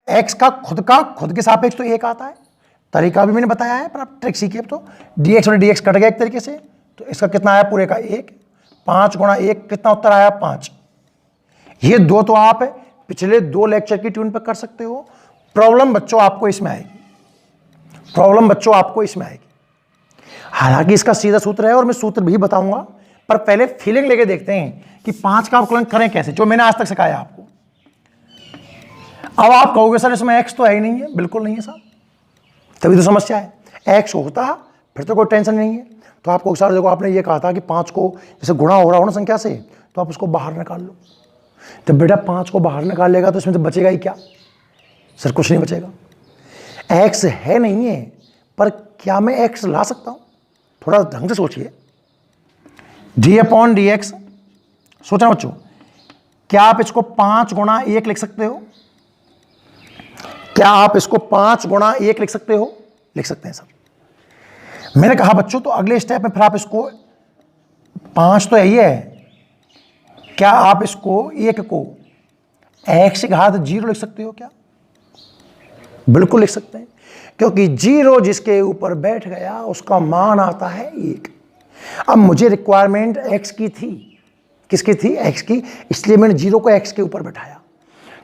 X का खुद के सापेक्ष तो एक आता है, तरीका भी मैंने बताया है, पर आप ट्रिक सीखिए। तो dx और dx कट गया एक तरीके से, तो इसका कितना आया पूरे का 1, 5 गुणा 1 कितना उत्तर आया 5। ये दो तो आप पिछले 2 लेक्चर की ट्यून पर कर सकते हो। प्रॉब्लम बच्चों आपको इसमें आएगी, हालांकि इसका सीधा सूत्र है और मैं सूत्र भी बताऊंगा, पर पहले फीलिंग लेके देखते हैं कि 5 का अवकलन करें कैसे, जो मैंने आज तक सिखाया आपको। अब आप कहोगे सर इसमें x तो है ही नहीं है, बिल्कुल नहीं है साहब, तभी तो समस्या है। x होता फिर तो कोई टेंशन नहीं है। तो आपको सर देखो, आपने ये कहा था कि 5 को जैसे गुणा हो रहा हो ना संख्या से, तो आप उसको बाहर निकाल लो। तो बेटा 5 को बाहर निकाल लेगा तो इसमें तो बचेगा ही क्या? सर कुछ नहीं बचेगा। x है नहीं है, पर क्या मैं x ला सकता हूं? थोड़ा ढंग से सोचिए। d/dx, सोचना बच्चों, क्या आप इसको 5 गुणा 1 लिख सकते हो? क्या आप इसको 5 गुणा 1 लिख सकते हो? लिख सकते हैं सर। मैंने कहा बच्चों, तो अगले स्टेप में फिर आप इसको 5 तो यही है, क्या आप इसको 1 को x की घात 0 लिख सकते हो क्या? बिल्कुल लिख सकते हैं, क्योंकि 0 जिसके ऊपर बैठ गया उसका मान आता है 1। अब मुझे रिक्वायरमेंट x की थी, किसकी थी? x की, इसलिए मैंने 0 को x के ऊपर बैठाया,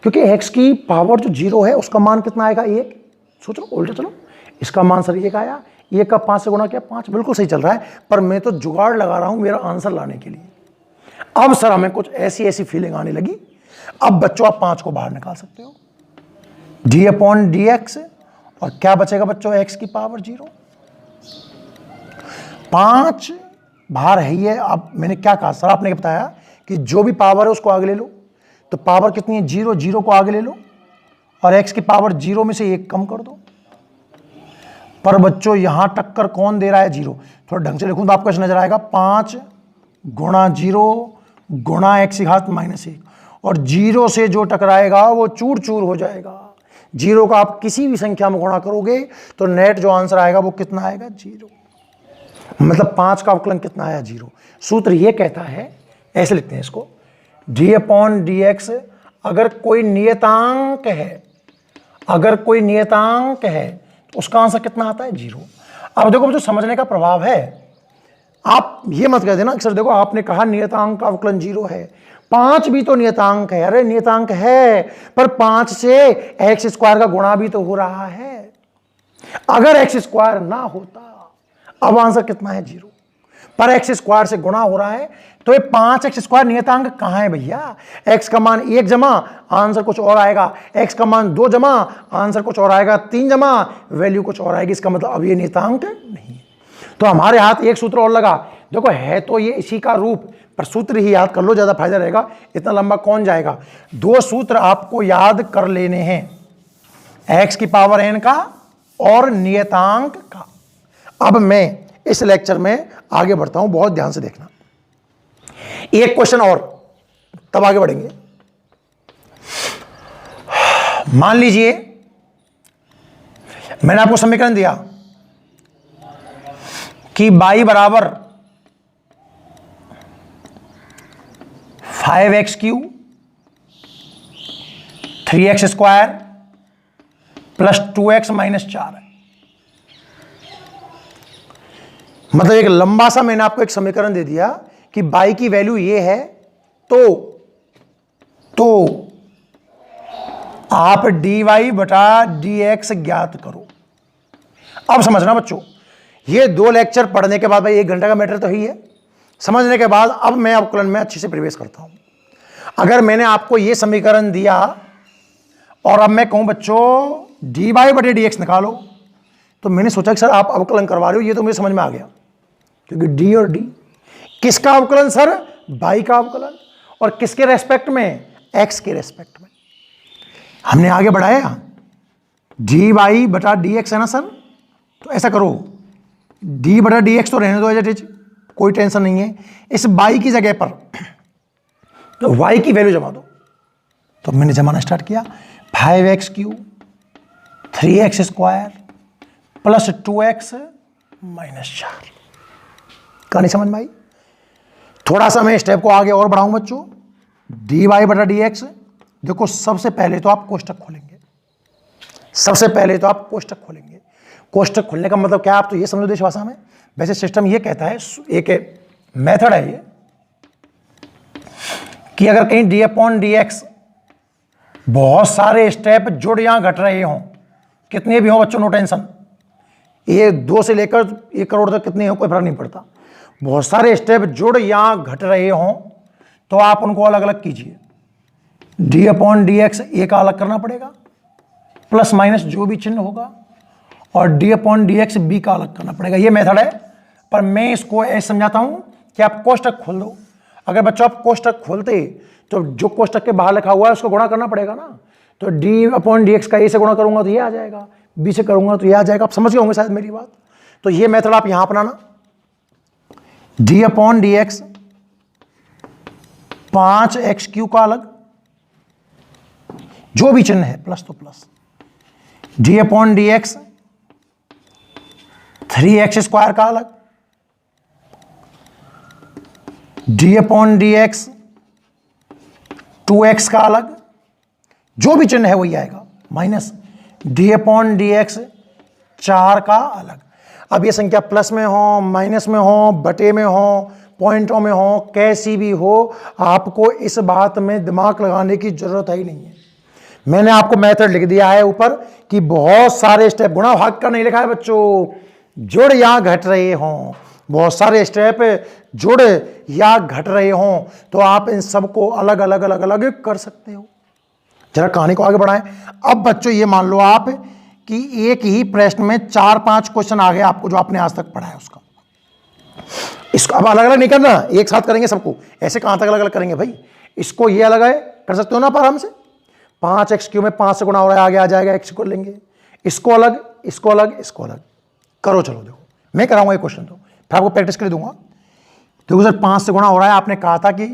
क्योंकि x की पावर जो 0 है उसका मान कितना आएगा 1। सोचो उल्टा चलो, इसका मान सर 1 आया, 1 का 5 से गुणा किया 5, बिल्कुल सही चल रहा है, पर मैं तो जुगाड़ लगा रहा हूं मेरा आंसर लाने के लिए। अब सर हमें कुछ ऐसी फीलिंग आने लगी। अब बच्चों आप 5 को बाहर निकाल सकते हो, d/dx, और क्या बचेगा बच्चों? x की पावर 0। 5 बाहर है ही है। अब मैंने क्या कहा सर, आपने बताया कि जो भी पावर है उसको आगे ले लो, तो पावर कितनी है? 0, 0 को आगे ले लो और x की पावर 0 में से 1 कम कर दो। पर बच्चों यहां टक्कर कौन दे रहा है? 0। थोड़ा ढंग से लिखूं तो आपको ऐसा नजर आएगा, 5 गुणा 0 गुणा x की घात -1, और 0 से जो टकराएगा वो चूर चूर हो जाएगा। 0 का आप किसी भी संख्या में गुणा करोगे तो नेट जो आंसर आएगा वो कितना आएगा? 0। मतलब 5 का अवकलन कितना आया? 0। सूत्र ये कहता है, ऐसे लिखते हैं इसको, d/dx, अगर कोई नियतांक है, तो उसका आंसर कितना आता है? 0। अब देखो जो समझने का प्रभाव है, आप ये मत कह देना सर देखो आपने कहा नियतांक का अवकलन 0 है, 5 भी तो नियतांक है। अरे नियतांक है, पर 5 से x² का गुणा भी तो हो रहा है। अगर x² ना होता, अब आंसर कितना है? 0। पर x² से गुणा हो रहा है, तो ये 5x² नियतांक कहां है भैया? x का मान 1 जमा आंसर कुछ और आएगा, x का मान 2 जमा आंसर कुछ और आएगा, 3 जमा वैल्यू कुछ और आएगी। इसका मतलब अब ये नियतांक नहीं है। तो हमारे हाथ एक सूत्र और लगा। देखो है तो ये इसी का रूप, पर सूत्र ही याद कर लो, ज्यादा फायदा रहेगा, इतना लंबा कौन जाएगा। 2 सूत्र आपको याद कर लेने हैं, x की पावर n का और नियतांक का। अब मैं इस लेक्चर में आगे बढ़ता हूं, बहुत ध्यान से देखना। एक क्वेश्चन और, तब आगे बढ़ेंगे। मान लीजिए मैंने आपको समीकरण दिया कि y बराबर 5x³ 3x² प्लस 2x - 4 है। मतलब एक लंबा सा मैंने आपको एक समीकरण दे दिया कि y की वैल्यू ये है, तो आप dy/dx ज्ञात करो। अब समझना बच्चों, ये 2 लेक्चर पढ़ने के बाद भाई 1 घंटे का मैटर तो ही है, समझने के बाद अब मैं अवकलन में अच्छे से प्रवेश करता हूं। अगर मैंने आपको ये समीकरण दिया और अब मैं कहूं बच्चों dy/dx निकालो, तो मैंने सोचा कि सर आप अवकलन करवा रहे हो, ये तो मुझे समझ में आ गया, क्योंकि d और d किसका अवकलन सर? y का अवकलन, और किसके रेस्पेक्ट में? x के रेस्पेक्ट में। हमने आगे बढ़ाया, dy/dx है ना सर, तो ऐसा करो d/dx तो रहने दो एज इट इज, कोई टेंशन नहीं है। इस y की जगह पर तो y की वैल्यू जमा दो। तो मैंने जमाना स्टार्ट किया, 5x³ 3x² प्लस 2x - 4। कहानी समझ में आई? थोड़ा सा मैं स्टेप को आगे और बढ़ाऊं बच्चों। dy/dx, देखो सबसे पहले तो आप कोष्टक खोलेंगे, सबसे पहले तो आप कोष्टक खोलेंगे। कोष्टक खोलने का मतलब क्या, आप तो ये समझो देश भाषा में, वैसे सिस्टम ये कहता है, एक मेथड है ये, कि अगर कहीं d/dx बहुत सारे स्टेप जुड़ या घट रहे हों, कितने भी हों बच्चों, नो टेंशन, ये 2 से लेकर 1 करोड़ तक कितने हो कोई फर्क नहीं पड़ता, बहुत सारे स्टेप जुड़ या घट रहे हों तो आप उनको अलग अलग कीजिए। d/dx ए का अलग करना पड़ेगा, प्लस माइनस जो भी चिन्ह होगा, और d/dx बी का अलग करना पड़ेगा। ये मेथड है, पर मैं इसको ऐसे समझाता हूं कि आप कोष्टक खोल दो। अगर बच्चों आप कोष्टक खोलते तो जो कोष्टक के बाहर लिखा हुआ है उसको गुणा करना पड़ेगा ना, तो d/dx का ए से गुणा करूंगा तो ये आ जाएगा, बी से करूंगा तो ये आ जाएगा। आप समझ गए होंगे शायद मेरी बात। तो ये मेथड आप यहां अपनाना, d/dx 5x³ का अलग, जो भी चिन्ह है प्लस तो प्लस, d/dx 3x² का अलग, d/dx 2x का अलग, जो भी चिन्ह है वही आएगा, माइनस d/dx 4 का अलग। अब ये संख्या प्लस में हो, माइनस में हो, बटे में हो, पॉइंटों में हो, कैसी भी हो, आपको इस बात में दिमाग लगाने की जरूरत ही नहीं है। मैंने आपको मेथड लिख दिया है ऊपर कि बहुत सारे स्टेप, गुणा भाग का नहीं लिखा है बच्चों, जुड़ या घट रहे हों, बहुत सारे स्टेप जुड़ या घट रहे हों तो आप इन सबको अलग अलग अलग अलग कर सकते हो। जरा कहानी को आगे बढ़ाएं। अब बच्चों ये मान लो आप कि एक ही प्रश्न में 4-5 क्वेश्चन आ गए आपको, जो आपने आज तक पढ़ा है उसका, इसको अब अलग अलग नहीं करना, एक साथ करेंगे सबको। ऐसे कहां तक अलग अलग करेंगे भाई, इसको ये अलग है, कर सकते हो ना आप आराम से। 5x³ में 5 से गुणा हो रहा है, आगे आ जाएगा, x को लेंगे, इसको अलग, इसको अलग, इसको अलग करो। चलो देखो मैं कराऊंगा ये क्वेश्चन, तो फिर आपको प्रैक्टिस के लिए दूंगा। देखो सर 5 से गुणा हो रहा है, आपने कहा था कि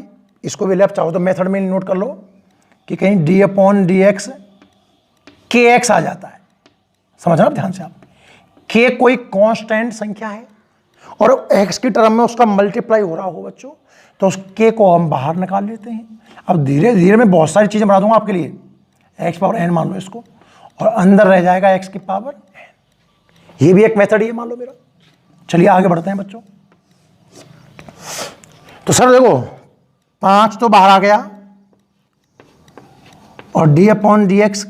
इसको भी लेफ्ट चाहो तो मेथड में नोट कर लो कि कहीं d/dx kx आ जाता है। समझना आप ध्यान से, आप k कोई कांस्टेंट संख्या है और x की टर्म में उसका मल्टीप्लाई हो रहा हो बच्चों, तो उस k को हम बाहर निकाल लेते हैं। अब धीरे धीरे मैं बहुत सारी चीजें बना दूंगा आपके लिए, x⁴n मान लो इसको, और अंदर रह जाएगा x⁴n। ये भी एक मेथड ही मान लो मेरा। चलिए आगे बढ़ते हैं बच्चों। तो सर देखो 5 तो बाहर आ गया और d/dx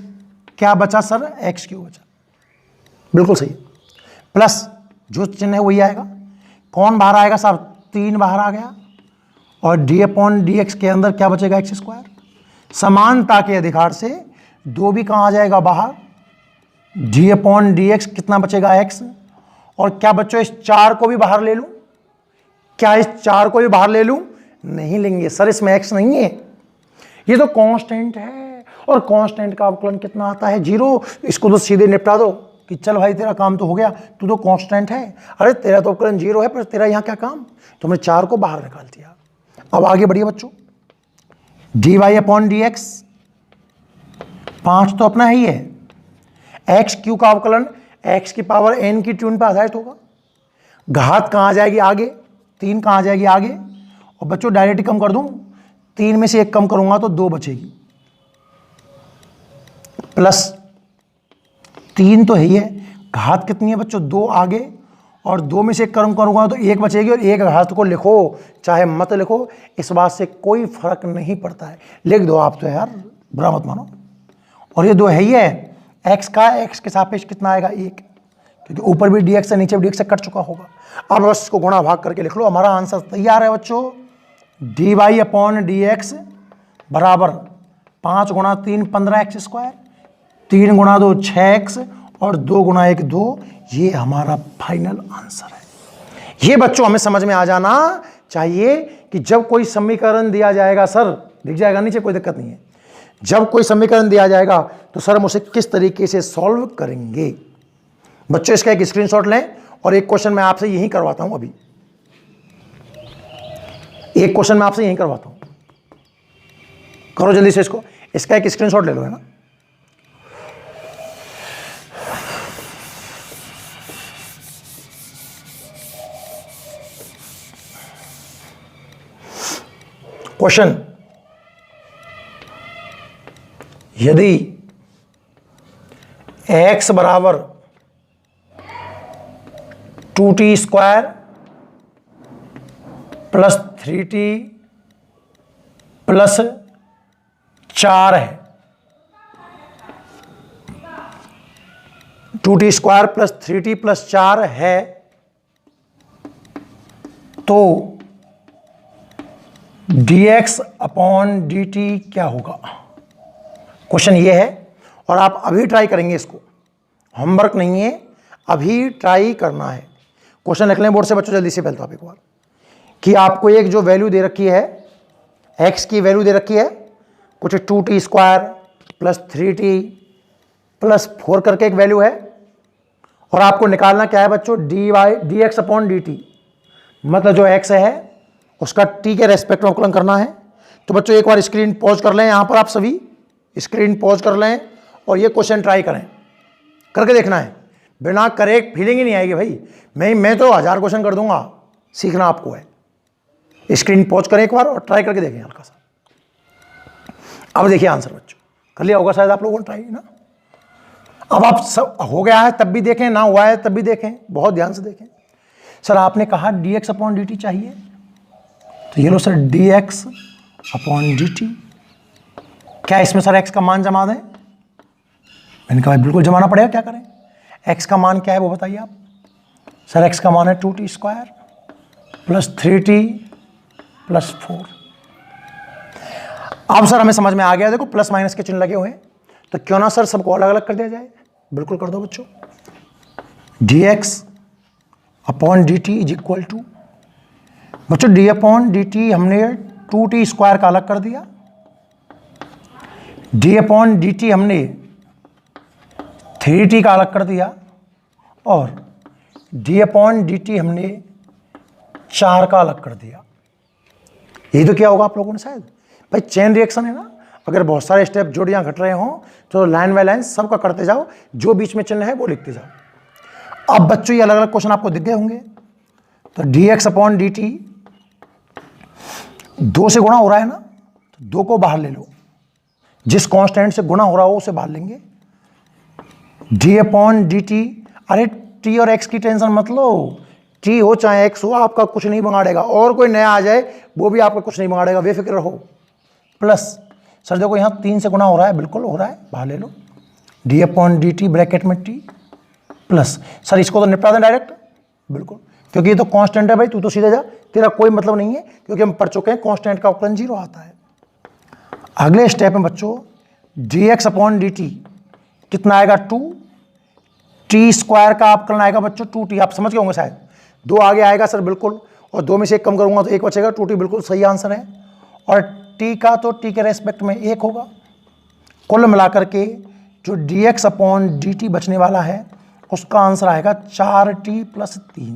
क्या बचा सर, x³ बचा, बिल्कुल सही, प्लस जो चिन्ह है वही आएगा। कौन बाहर आएगा साहब, 3 बाहर आ गया, और d/dx के अंदर क्या बचेगा, x²। समानता के अधिकार से 2 भी कहां आ जाएगा, बाहर, d/dx कितना बचेगा, x। और क्या बच्चों इस 4 को भी बाहर ले लूं, क्या इस 4 को भी बाहर ले लूं, नहीं लेंगे सर, इसमें x नहीं है, ये तो कांस्टेंट है, और कांस्टेंट का अवकलन कितना आता है, 0। इसको तो सीधे निपटा दो कि चल भाई तेरा काम तो हो गया, तू तो कांस्टेंट है, अरे तेरा तो अवकलन 0 है, पर तेरा यहां क्या काम, तो हमने 4 को बाहर निकाल दिया। अब आगे बढ़िए बच्चों, dy/dx 5 तो अपना ही है, x³ का अवकलन x⁴n की ट्यून पर आधारित होगा। घात कहां आ जाएगी, आगे, 3 कहां आ जाएगी, आगे, और बच्चों डायरेक्ट कम कर दूं, 3 में से 1 कम करूंगा तो 2 बचेगी, प्लस 3 तो है ही है, घात कितनी है बच्चों, 2 आगे, और 2 में से 1 कम करूंगा तो 1 बचेगी, और 1 घात को लिखो चाहे मत लिखो, इस बात से कोई फर्क नहीं पड़ता है, लिख दो आप तो यार, बुरा मत मानो। और ये 2 है ही है, x का x के सापेक्ष कितना आएगा, 1, क्योंकि ऊपर भी dx से नीचे भी dx से कट चुका होगा। अब बस इसको गुणा भाग करके लिख लो, हमारा आंसर तैयार है बच्चों। dy/dx बराबर 5 गुणा 3 15x², 3 गुणा 2 6x, और 2 गुणा 1 2, ये हमारा फाइनल आंसर है। ये बच्चों हमें समझ में आ जाना चाहिए कि जब कोई समीकरण दिया जाएगा, सर दिख जाएगा नीचे, कोई दिक्कत नहीं है, जब कोई समीकरण दिया जाएगा तो सर हम उसे किस तरीके से सॉल्व करेंगे। बच्चों इसका एक स्क्रीनशॉट लें, और एक क्वेश्चन मैं आपसे यही करवाता हूं, अभी एक क्वेश्चन मैं आपसे यही करवाता हूं, करो जल्दी से इसको, इसका एक स्क्रीनशॉट ले लो, है ना। क्वेश्चन, यदि x बराबर 2t square plus 3t plus 4 है। 2t square plus 3t plus 4 है, तो dx अपॉन dt क्या होगा? क्वेश्चन ये है, और आप अभी ट्राई करेंगे इसको, होमवर्क नहीं है, अभी ट्राई करना है। क्वेश्चन लिख लें बोर्ड से बच्चों जल्दी से, पहले तो आप एक बार, कि आपको एक जो वैल्यू दे रखी है, x की वैल्यू दे रखी है कुछ 2t square plus 3t plus 4 करके एक वैल्यू है, और आपको निकालना क्या है बच्चों? dx अपॉन dt, मतलब जो x है उसका t के रेस्पेक्ट में अवकलन करना है। तो बच्चों एक बार स्क्रीन पॉज कर लें, यहां पर आप सभी स्क्रीन पॉज कर लें और ये क्वेश्चन ट्राई करें, करके देखना है। बिना करे फीलिंग ही नहीं आएगी भाई। मैं तो 1000 क्वेश्चन कर दूंगा, सीखना आपको है। स्क्रीन पॉज करें एक बार और ट्राई करके देखें हल्का सा। अब देखिए आंसर बच्चों, कर लिया होगा शायद आप लोगों ने ट्राई ना। अब आप सब हो गया है तब भी देखें, ना हुआ है तब भी देखें, बहुत ध्यान से देखें। सर आपने कहा dx अपॉन dt चाहिए, तो ये लो सर dx अपॉन dt। क्या इसमें सर x का मान जमा दें? मैंने कहा बिल्कुल जमाना पड़ेगा, क्या करें? x का मान क्या है वो बताइए आप। सर x का मान है 2t square plus 3t plus 4। अब सर हमें समझ में आ गया, देखो प्लस माइनस के चिन्ह लगे हुए हैं, तो क्यों ना सर सबको अलग अलग कर दिया जाए? बिल्कुल कर दो बच्चों। dx upon dt is equal to, बच्चों d अपॉन dt हमने 2t स्क्वायर का अलग कर दिया, d अपॉन dt हमने 3t का अलग कर दिया, और d अपॉन dt हमने 4 का अलग कर दिया। यही तो क्या होगा आप लोगों ने शायद। भाई चेन रिएक्शन है ना, अगर बहुत सारे स्टेप जोड़ियां घट रहे हों तो लाइन बाय लाइन सबका करते जाओ, जो बीच में चिन्ह है वो लिखते जाओ। अब बच्चों ये अलग अलग क्वेश्चन आपको दिख गए होंगे। तो dx अपॉन dt 2 से गुणा हो रहा है ना, तो 2 को बाहर ले लो, जिस कांस्टेंट से गुणा हो रहा हो उसे बाहर लेंगे। d अपॉन dt, अरे t और x की टेंशन मत लो, t हो चाहे x हो आपका कुछ नहीं बिगाड़ेगा, और कोई नया आ जाए वो भी आपका कुछ नहीं बिगाड़ेगा, बेफिक्र रहो। प्लस सर देखो यहाँ 3 से गुणा हो रहा है, बिल्कुल हो रहा है, बाहर ले लो, d अपॉन dt ब्रैकेट में t प्लस, सर इसको तो निपटा दें डायरेक्ट, बिल्कुल, क्योंकि ये तो कांस्टेंट है भाई, तू तो सीधे जा, तेरा कोई मतलब नहीं है, क्योंकि हम पढ़ चुके हैं कांस्टेंट का अवकलन 0 आता है। अगले स्टेप में बच्चों dx अपॉन dt कितना आएगा? 2 t स्क्वायर का अवकलन आएगा बच्चों 2t, आप समझ गए होंगे शायद। 2 आगे आएगा सर बिल्कुल, और 2 में से 1 कम करूंगा तो 1 बचेगा, 2t बिल्कुल सही आंसर है, और t का तो t के रेस्पेक्ट में 1 होगा। कुल मिलाकर के जो dx अपॉन dt बचने वाला है उसका आंसर आएगा 4t प्लस 3।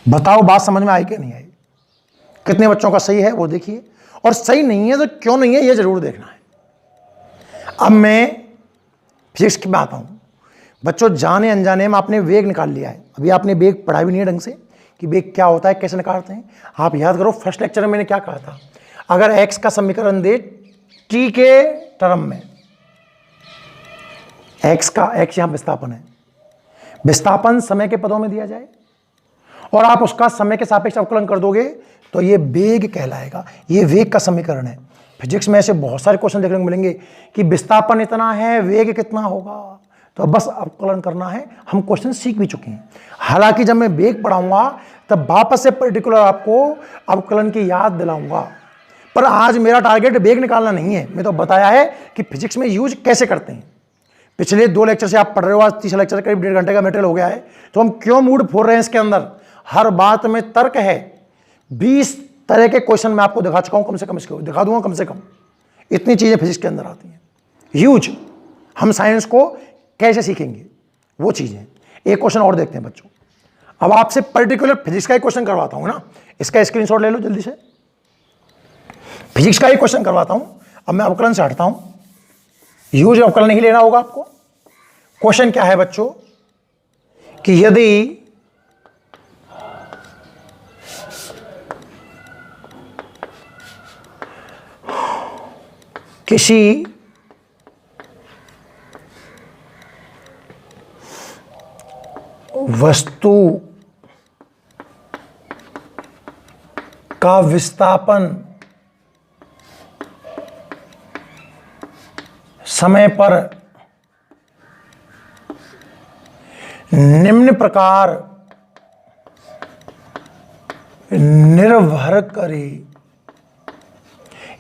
बताओ बात समझ में आई कि नहीं आई? कितने बच्चों का सही है वो देखिए, और सही नहीं है तो क्यों नहीं है ये जरूर देखना है। अब मैं फिजिक्स की बात आऊं बच्चों, जाने अनजाने में आपने वेग निकाल लिया है, अभी आपने वेग पढ़ा भी नहीं है ढंग से कि वेग क्या होता है, कैसे निकालते हैं। आप याद करो फर्स्ट लेक्चर में मैंने क्या कहा था, अगर x का समीकरण दे t के टर्म में, x यहां विस्थापन है, विस्थापन समय के पदों में दिया जाए और आप उसका समय के सापेक्ष अवकलन कर दोगे तो ये वेग कहलाएगा, ये वेग का समीकरण है। फिजिक्स में ऐसे बहुत सारे क्वेश्चन देखने को मिलेंगे कि विस्थापन इतना है, वेग कितना होगा, तो बस अवकलन करना है। हम क्वेश्चन सीख भी चुके हैं, हालांकि जब मैं वेग पढ़ाऊंगा तब वापस से पर्टिकुलर आपको अवकलन की याद दिलाऊंगा, पर आज मेरा टारगेट वेग निकालना नहीं है। मैं तो बताया है कि फिजिक्स में यूज कैसे करते हैं। पिछले 2 लेक्चर से आप पढ़ रहे हो, आज तीसरा लेक्चर करीब 1.5 घंटे का मटेरियल हो गया है, तो हम क्यों मूड फोड़ रहे हैं इसके अंदर? हर बात में तर्क है। 20 तरह के क्वेश्चन मैं आपको दिखा चुका हूं, कम से कम इसको दिखा दूंगा, कम से कम इतनी चीजें फिजिक्स के अंदर आती हैं ह्यूज। हम साइंस को कैसे सीखेंगे वो चीजें। एक क्वेश्चन और देखते हैं बच्चों, अब आपसे पर्टिकुलर फिजिक्स का एक क्वेश्चन करवाता हूं ना, इसका स्क्रीनशॉट ले लो जल्दी से। फिजिक्स का एक क्वेश्चन करवाता हूं, अब मैं अवकलन से हटता हूं, ह्यूज अवकलन नहीं लेना होगा आपको। क्वेश्चन क्या है बच्चों कि यदि किसी वस्तु का विस्थापन समय पर निम्न प्रकार निर्भर करे।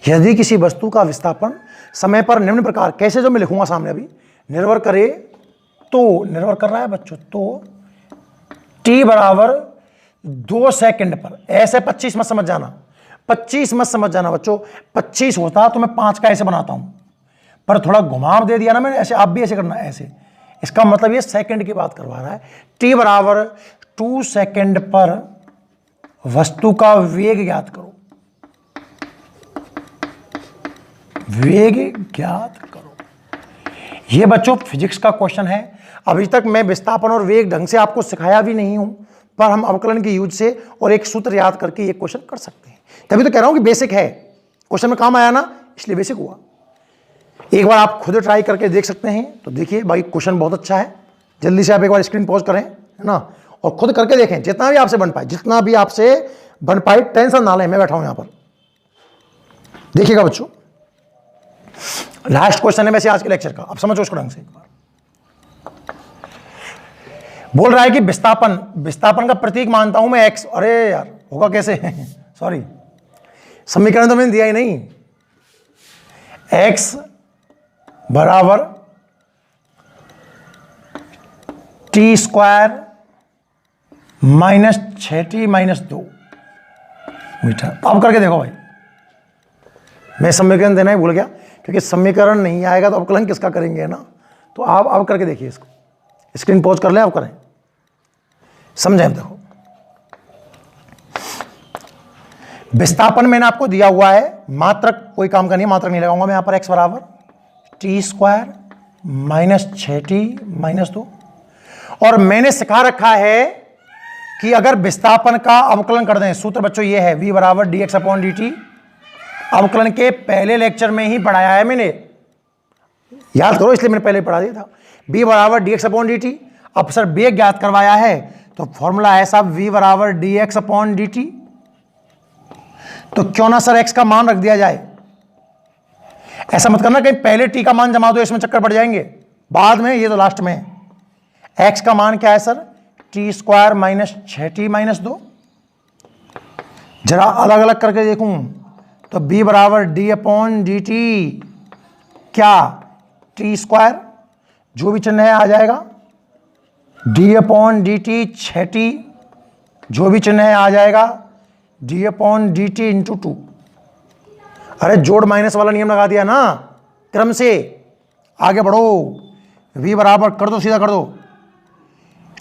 यदि किसी वस्तु का विस्थापन समय पर निम्न प्रकार, कैसे, जो मैं लिखूंगा सामने अभी, निर्भर करे तो, निर्भर कर रहा है बच्चों, तो t बराबर 2 सेकंड पर, ऐसे 25 मत समझ जाना, 25 मत समझ जाना बच्चों। 25 होता तो मैं 5 का ऐसे बनाता हूं, पर थोड़ा घुमाव दे दिया ना मैंने, ऐसे आप भी ऐसे करना, ऐसे। इसका मतलब ये सेकंड की बात करवा रहा है। t बराबर 2 सेकंड पर वस्तु का वेग ज्ञात करो, वेग ज्ञात करो। ये बच्चों फिजिक्स का क्वेश्चन है। अभी तक मैं विस्थापन और वेग ढंग से आपको सिखाया भी नहीं हूं, पर हम अवकलन के यूज से और एक सूत्र याद करके ये क्वेश्चन कर सकते हैं। तभी तो कह रहा हूं कि बेसिक है, क्वेश्चन में काम आया ना, इसलिए बेसिक हुआ। एक बार आप खुद ट्राई करके देख सकते हैं। तो देखिए भाई, क्वेश्चन बहुत अच्छा है। जल्दी से आप एक बार स्क्रीन पॉज करें, है ना, और खुद करके देखें, जितना भी आपसे बन पाए, जितना भी आपसे बन पाए। टेंशन ना लें, मैं बैठा हूं यहां पर। देखिएगा बच्चों, लास्ट क्वेश्चन है वैसे आज के लेक्चर का, अब समझो उसको ढंग से। एक बार बोल रहा है कि विस्थापन, विस्थापन का प्रतीक मानता हूं मैं x। अरे यार, होगा कैसे सॉरी, समीकरण तो मैंने दिया ही नहीं। x बराबर t square minus 6t minus 2 metre. अब करके देखो भाई, मैं समीकरण देना ही भूल गया, क्योंकि समीकरण नहीं आएगा तो अवकलन किसका करेंगे, ना। तो आप अब करके देखिए इसको, स्क्रीन पॉज कर लें, आप करें, समझें। देखो, विस्थापन मैंने आपको दिया हुआ है, मात्रक कोई काम का नहीं, मात्रक नहीं लगाऊंगा मैं यहां पर। x बराबर T square minus 6t minus 2। और मैंने सिखा रखा है कि अगर विस्थापन का अवकलन कर दें, सूत्र बच्चों ये है, v बराबर D x upon D T. अवकलन के पहले लेक्चर में ही पढ़ाया है मैंने, याद करो, इसलिए मैंने पहले पढ़ा दिया था। b बराबर D x upon D T. अब सर वेग ज्ञात करवाया है, तो फॉर्मूला है साहब v बराबर D x upon D T. तो क्यों ना सर x का मान रख दिया जाए। ऐसा मत करना कहीं पहले t का मान जमा दो, इसमें चक्कर पड़ जाएंगे बाद में, ये तो लास्ट में है। x का मान क्या है sir, T square minus 6t minus 2। जरा अलग अलग करके देखूं तो b बराबर d अपॉन डी टी, क्या, टी स्क्वायर, जो भी चिन्ह है आ जाएगा, d upon D T 6t, जो भी चिन्ह है आ जाएगा, d upon D T into 2। अरे जोड़ माइनस वाला नियम लगा दिया ना, क्रम से आगे बढ़ो। v बराबर कर दो, सीधा कर दो,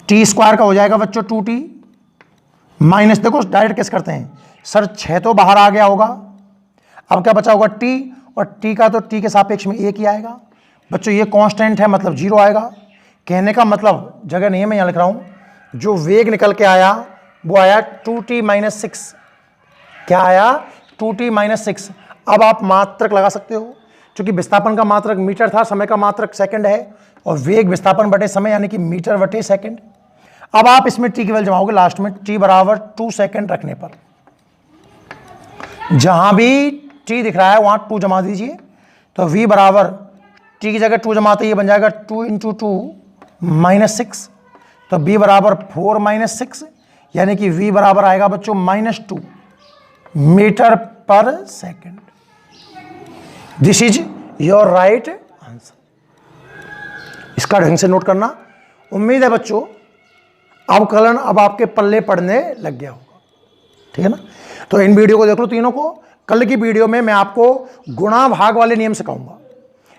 टी स्क्वायर का हो जाएगा बच्चों 2t माइनस, देखो डायरेक्ट कैसे करते हैं सर, 6 तो बाहर आ गया होगा, अब क्या बचा होगा t, और t का तो t के सापेक्ष में 1 ही आएगा बच्चों। ये कांस्टेंट है, मतलब 0 आएगा। कहने का मतलब, जगह नहीं है, मैं यहाँ लिख रहा हूँ, जो वेग निकल के आया वो आया 2t माइनस 6। क्या आया, 2t माइनस 6। अब आप मात्रक लगा सकते हो, क्योंकि विस्थापन का मात्रक मीटर था, समय का मात्रक सेकंड है, और वेग विस्थापन बटे समय यानी कि मीटर बटे सेकंड। अब आप इसमें t की वैल्यू जमाओगे लास्ट में, t बराबर 2 सेकंड रखने पर, जहां भी t दिख रहा है वहां 2 जमा दीजिए। तो v बराबर t की जगह 2 जमाते ये बन जाएगा 2 इंटू 2 माइनस 6। तो b बराबर 4 माइनस 6, यानी कि v बराबर आएगा बच्चों माइनस 2 मीटर पर second. This is your right answer. इसका ढंग से नोट करना। उम्मीद है बच्चों अवकलन अब आपके पल्ले पड़ने लग गया होगा, ठीक है ना। तो इन वीडियो को देख लो तीनों को। कल की वीडियो में मैं आपको गुणा भाग वाले नियम सिखाऊंगा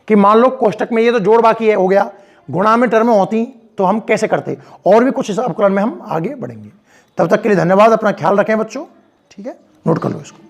कि मान लो कोष्टक में ये तो जोड़ बाकी है, हो गया, गुणा में टर्म होती तो हम कैसे करते, और भी कुछ इस अवकलन में हम आगे बढ़ेंगे। तब तक के लिए धन्यवाद, अपना ख्याल रखें बच्चों, ठीक है, नोट कर लो इसको।